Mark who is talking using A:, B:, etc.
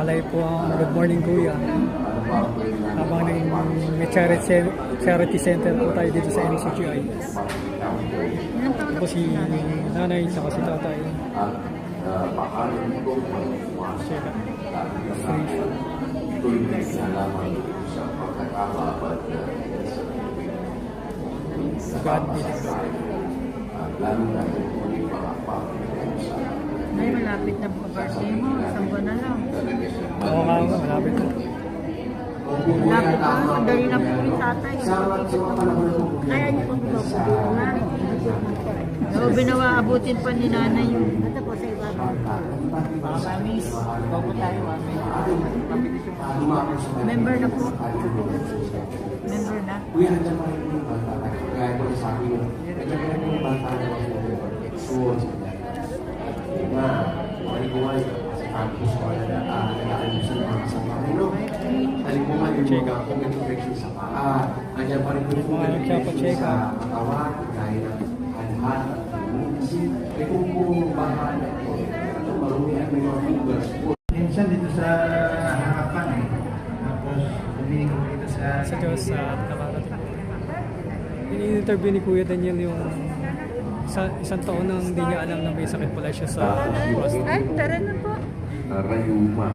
A: Nakalay po ang Good Morning Kuya. Habang may charity center po tayo dito sa NCGI. Tapos si nanay, saka si tatay. Check out. God bless.
B: Ay, malapit na po birthday mo. Isang buwan na lang.
A: Oo nga, malapit na.
B: Malapit na. Madali na po yung tatay. Kaya niyo po ba? Oo, binawa, abutin pa ni nanay yung... Ito po sa iba. Mamis, bago tayo. Member na po. Member na.
C: Kuya, nandiyan pa rin yung bata. Kaya ko sa akin, nandiyan pa rin yung bata na na malibuhay sa campus ko na nag-aayusin mga kasama ko. Alibuhan yung mga infection sa paa. Nandiyan pa rin yung mga infection sa katawan, gaya ng hanhan. Kasi kung bahan ito, marumihan may mga fingers po. Minsan dito sa harapan tapos bumili ko dito sa
A: Diyos sa nakarating. Ini-interview ni Kuya Daniel yung isang taon nang hindi niya alam na may sakit pala siya sa prostate.
B: Ay, tara na po.
C: Rayuma.